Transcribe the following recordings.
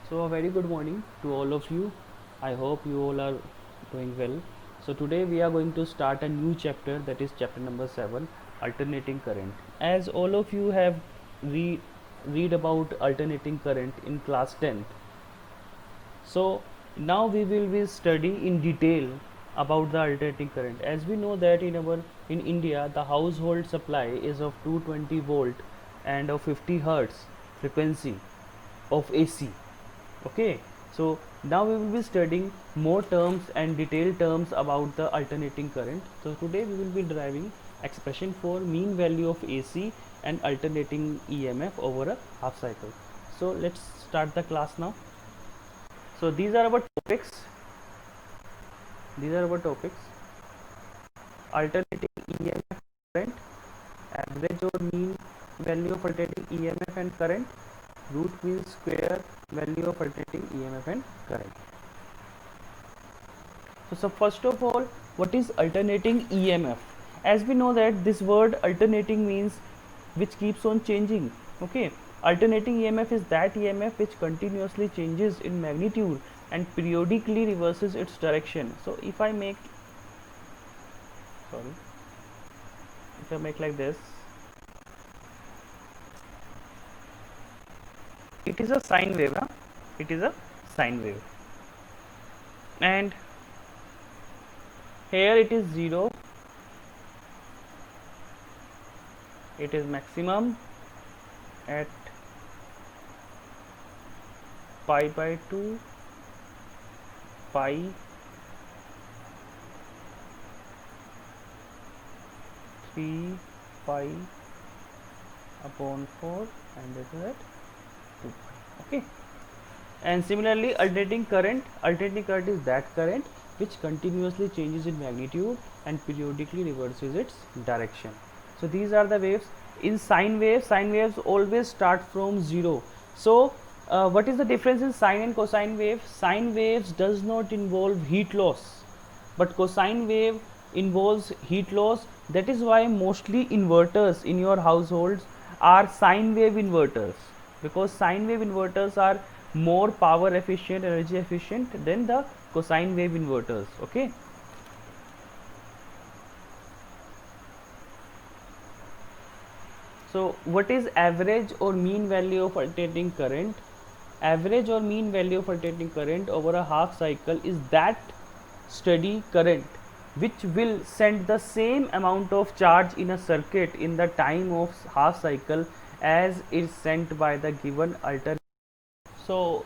So, a very good morning to all of you. I hope you all are doing well. So, today we are going to start a new chapter, that is chapter number 7, alternating current. As all of you have read about alternating current in class 10th. So, now we will be study in detail about the alternating current. As we know that in India the household supply is of 220 volt and of 50 hertz frequency of AC. Okay, so now we will be studying more terms and detailed terms about the alternating current. So today we will be deriving expression for mean value of AC and alternating EMF over a half cycle. So let's start the class now. So these are our topics. Alternating EMF current, average or mean value of alternating EMF and current, root mean square value of alternating EMF and current. So first of all, what is alternating EMF? As we know that this word alternating means which keeps on changing. Okay, alternating EMF is that EMF which continuously changes in magnitude and periodically reverses its direction. So if I make like this, it is a sine wave. It is a sine wave, and here it is 0, it is maximum at pi by 2, pi, 3 pi upon 4, and this is at 2 pi. Okay, and similarly alternating current is that current which continuously changes in magnitude and periodically reverses its direction. So these are the waves. In sine waves always start from 0. So what is the difference in sine and cosine wave? Sine waves does not involve heat loss, but cosine wave involves heat loss. That is why mostly inverters in your households are sine wave inverters, because sine wave inverters are more power efficient, energy efficient than the cosine wave inverters. Okay, so what is average or mean value of alternating current? Average or mean value of alternating current over a half cycle is that steady current which will send the same amount of charge in a circuit in the time of half cycle as is sent by the given alternating. So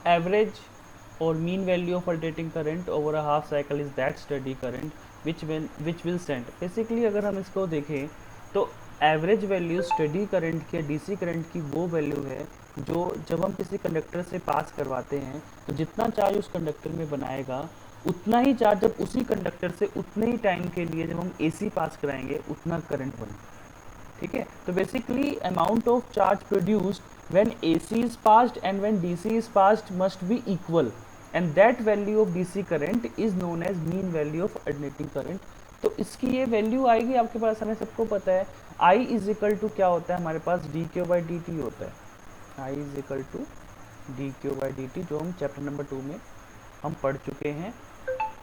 average or mean value of alternating current over a half cycle is that steady current which will send. Basically अगर हम इसको देखें तो average value steady current के DC current की वो value है जो जब हम किसी कंडक्टर से पास करवाते हैं तो जितना चार्ज उस कंडक्टर में बनाएगा उतना ही चार्ज जब उसी कंडक्टर से उतने ही टाइम के लिए जब हम एसी पास कराएंगे उतना करंट बनेगा. ठीक है, तो basically amount of charge produced when AC is passed and when DC is passed must be equal, and that value of DC current is known as mean value of alternating current. तो इसकी ये value आएगी आपके पास, हमें सबको पता है I is equal to क्या होता है हमारे पास, D Q by D T होता है. I is equal to D Q by D T, जो हम चैप्टर नंबर 2 में हम पढ़ चुके हैं.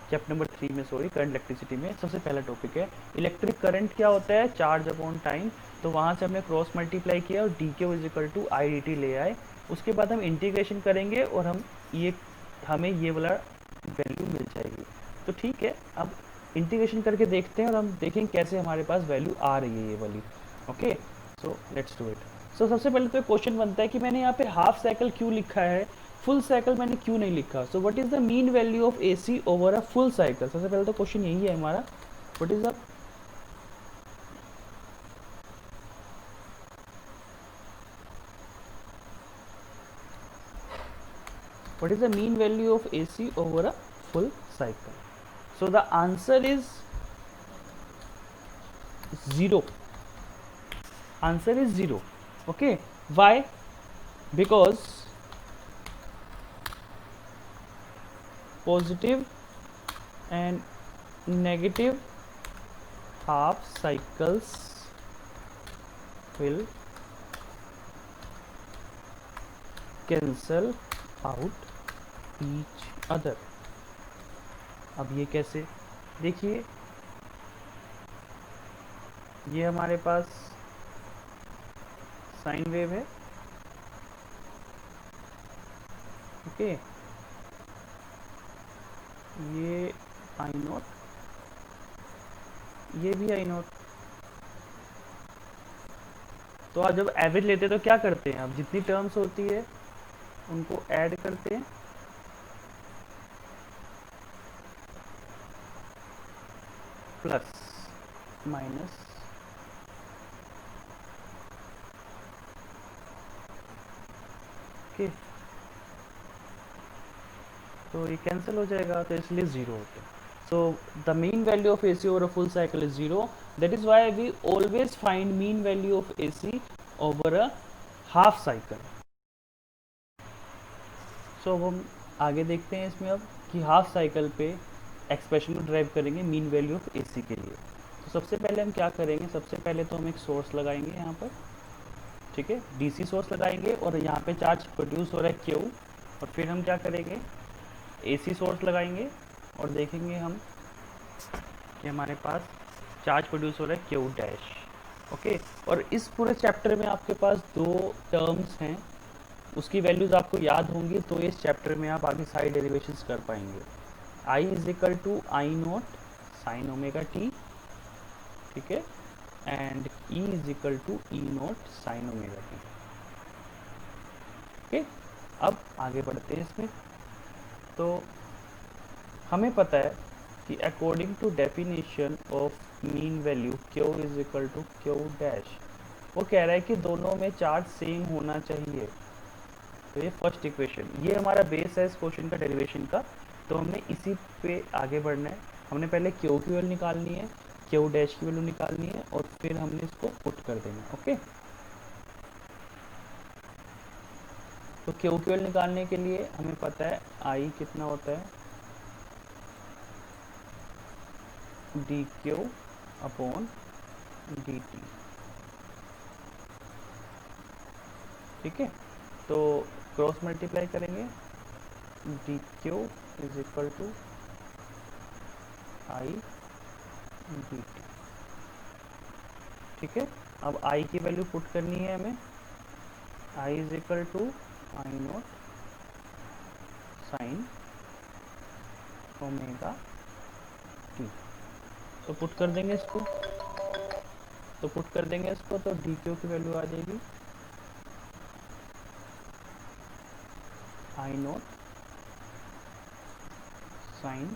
चैप्टर नंबर 3 में करंट इलेक्ट्रिसिटी में सबसे पहला टॉपिक है. इलेक्ट्रिक करंट क्या होता है, चार्ज अपॉन टाइम. तो वहाँ से हमने क्रॉस मल्टीप्लाई किया और D Q is equal to I D T ले आए. उसके बाद हम इंटीग्रेशन करेंगे और हमें ये वाला वैल्यू मिल जाएगी. तो ठीक है, अब इंटीग्रेशन करके देखते हैं और हम देखेंगे कैसे हमारे पास वैल्यू आ रही है ये वाली. Okay, so let's do it. So सबसे पहले तो क्वेश्चन बनता है कि मैंने यहाँ पे हाफ साइकिल क्यों लिखा है, फुल साइकिल मैंने क्यों नहीं लिखा. So what is the mean value of AC over a full cycle. सबसे पहले तो क्वेश्चन यही है हमारा, what is the what is the mean value of AC over a full cycle. So the answer is 0. Answer is 0. Okay, why? Because positive and negative half cycles will cancel out each other. अब ये कैसे, देखिए ये हमारे पास sine wave है, okay, ये आई note, ये भी आई नोट। तो आप जब एवरेज लेते हैं तो क्या करते हैं, आप जितनी टर्म्स होती है उनको ऐड करते हैं, प्लस माइनस, ओके, तो ये कैंसिल हो जाएगा, तो इसलिए ज़ीरो होता है। So the mean value of AC over a full cycle is zero, that is why we always find mean value of AC over a half cycle. So अब हम आगे देखते हैं इसमें अब कि हाफ साइकिल पे एक्सप्रेशन को ड्राइव करेंगे मीन वैल्यू ऑफ AC के लिए। तो सबसे पहले हम क्या करेंगे, सबसे पहले तो हम एक सोर्स लगाएंगे यहाँ पर, ठीक है, DC सोर्स लगाएंगे और यहाँ पे चार्ज प्रोड्यूस हो रहा है Q, और फिर हम क्या करेंगे, AC सोर्स लगाएंगे और देखेंगे हम कि हमारे पास चार्ज प्रोड्यूस हो रहा है Q डैश, ओके। और इस पूरे चैप्टर में आपके पास दो टर्म्स हैं, उसकी वैल्यूज़ आपको याद होंगी, तो इस चैप्टर में आप आगे सारी डेरिवेशंस कर पाएंगे। I is equal to I naught sine omega T, ठीक है, and E is equal to E naught sine omega T, okay. अब आगे बढ़ते हैं इसमें। तो हमें पता है कि according to definition of mean value Q is equal to Q dash, वो कह रहा है कि दोनों में चार्ज सेम होना चाहिए। तो ये फर्स्ट इक्वेशन, ये हमारा बेस है इस क्वेश्चन का डेरिवेशन का, तो हमने इसी पे आगे बढ़ना है। हमने पहले Q की वैल्यू निकालनी है, Q डैश की वैल्यू निकालनी है, और फिर हमने इसको पुट कर देना है, ओके। तो Q की वैल्यू निकालने के लिए हमें पता है I कितना होता है, D Q upon D T, ठीक है। तो क्रॉस मल्टीप्लाई करेंगे, D Q is equal to I D T, ठीक है। अब I की वैल्यू पुट करनी है हमें, I is equal to I naught sine omega T. तो पुट कर देंगे इसको, तो पुट कर देंगे इसको, तो डी क्यू की वैल्यू आ जाएगी I naught sine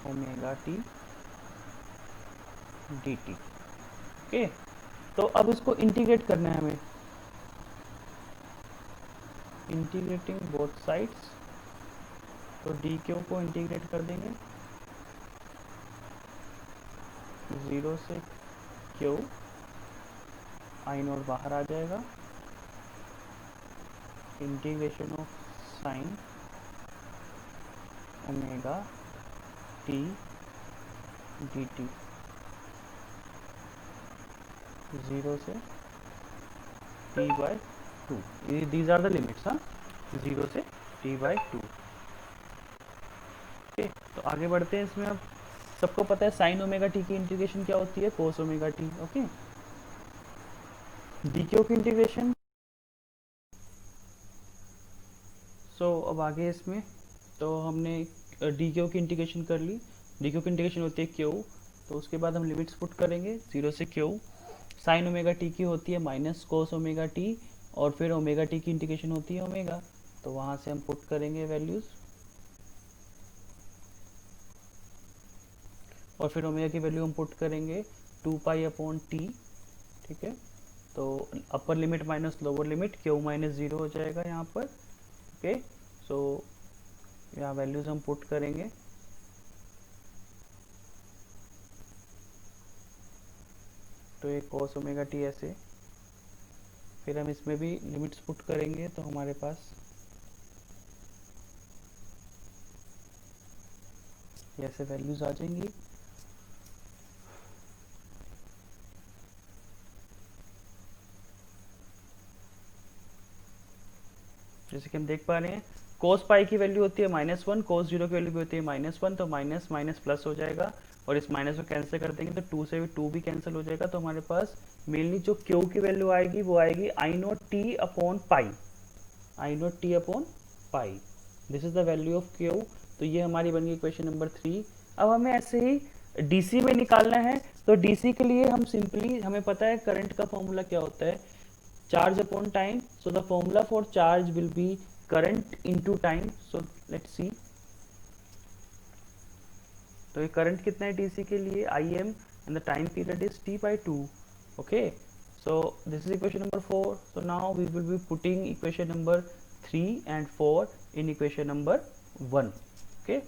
omega T D T, okay. तो अब इसको इंटीग्रेट करना है हमें, इंटीग्रेटिंग बोथ साइड्स, तो डी क्यू को इंटीग्रेट कर देंगे, 0 से Q, आई नोट बाहर आ जाएगा, integration of sine omega T D T, 0 से t by 2, these are the limits, हाँ, 0 से t बाय 2, ओके। तो आगे बढ़ते हैं इसमें। अब सबको पता है साइन ओमेगा टी की इंटीग्रेशन क्या होती है, कोस omega T, okay. D Q की इंटीग्रेशन, सो अब आगे इसमें, तो हमने डी क्यू की इंटीग्रेशन कर ली, डी क्यू की इंटीग्रेशन होती है क्यू, तो उसके बाद हम लिमिट्स पुट करेंगे, 0 से क्यू, साइन ओमेगा टी की होती है माइनस कोस ओमेगा टी, और फिर ओमेगा टी की इंटीग्रेशन होती है ओमेगा, तो वहाँ से हम पुट करेंगे वैल्यूज़, और फिर ओमेगा की वैल्यू हम पुट करेंगे 2 पाई अपॉन टी, ठीक है। तो upper limit minus lower limit, Q minus 0 हो जाएगा यहाँ पर, ओके। सो यहाँ वैल्यूज़ हम पुट करेंगे, तो ये cos ओमेगा टी ऐसे, फिर हम इसमें भी लिमिट्स पुट करेंगे, तो हमारे पास ऐसे वैल्यूज़ आ जाएंगी। जैसे कि हम देख पा रहे हैं cos पाई की वैल्यू होती है -1, cos 0 की वैल्यू भी होती है -1, तो माइनस माइनस प्लस हो जाएगा और इस माइनस को कैंसिल कर देंगे तो 2 से भी 2 भी कैंसिल हो जाएगा। तो हमारे पास मेनली जो Q की वैल्यू आएगी वो आएगी I naught T upon pi, I naught T upon pi, this is the value of Q। तो ये हमारी बन गई क्वेश्चन नंबर 3। अब हमें ऐसे ही डीसी में निकालना है, तो डीसी के लिए हम सिंपली, हमें पता है करंट का फॉर्मूला क्या होता है, charge upon time. So the formula for charge will be current into time. So let's see, तो ये करंट कितना है डीसी के लिए, I am, and the time period is T by 2। Okay, so this is equation number 4. So now we will be putting equation number 3 and 4 in equation number 1. Okay,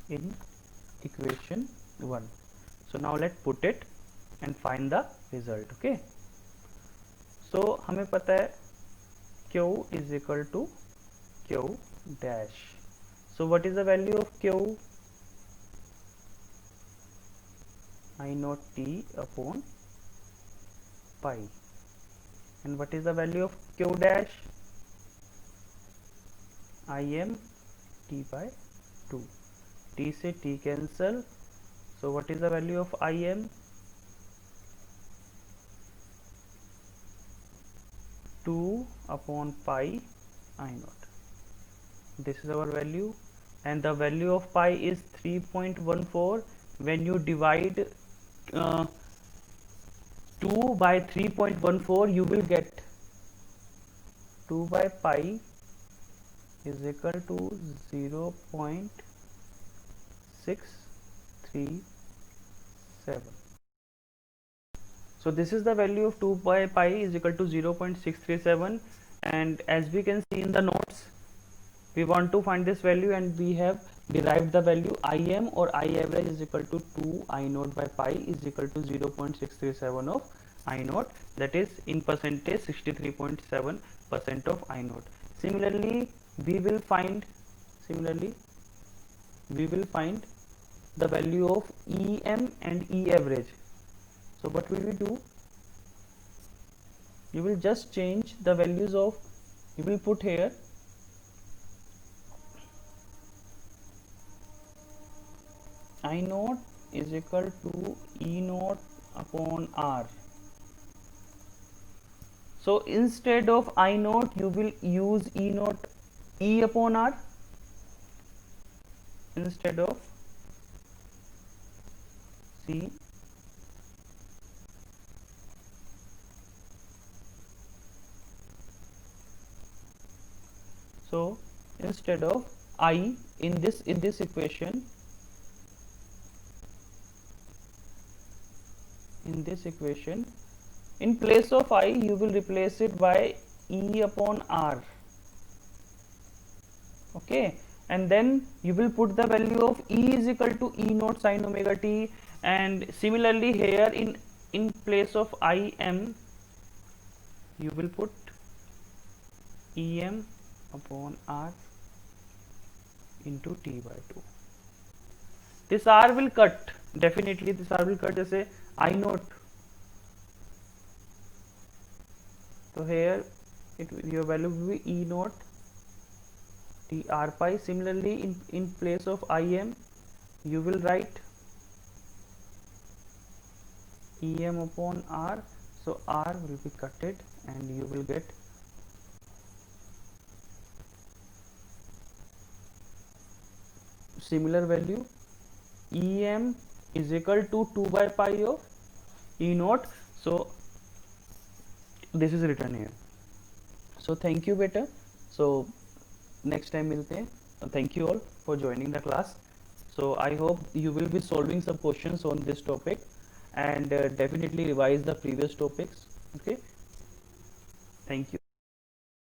in equation 1. So now let's put it and find the result. Okay, so हमें पता है Q is equal to Q dash. So what is the value of Q? I naught T upon pi. And what is the value of Q dash? I m T by 2. T से T cancel. So what is the value of I m? 2 upon pi I naught. This is our value, and the value of pi is 3.14. When you divide 2 by 3.14, you will get 2 by pi is equal to 0.637. So this is the value of 2 by pi is equal to 0.637, and as we can see in the notes, we want to find this value and we have derived the value Im or I average is equal to 2 I naught by pi is equal to 0.637 of I naught, that is in percentage 63.7% of I naught. Similarly we will find the value of Em and E average. So what will we do, you will just change the values of, you will put here I naught is equal to E naught upon R. So instead of I naught, you will use E naught, E upon R, instead of C. So instead of I in this equation, in place of I you will replace it by E upon R. Okay, and then you will put the value of E is equal to E naught sin omega t, and similarly here in place of I m you will put E m upon R into t by 2. This R will cut, definitely this R will cut, जैसे I naught, so here your value will be E naught T R pi. Similarly in place of I m you will write E m upon R, so R will be cutted and you will get similar value, E m is equal to 2 by pi of E naught. So this is written here. So thank you beta. So next time milte hain. Thank you all for joining the class. So I hope you will be solving some questions on this topic, and definitely revise the previous topics. Okay, thank you.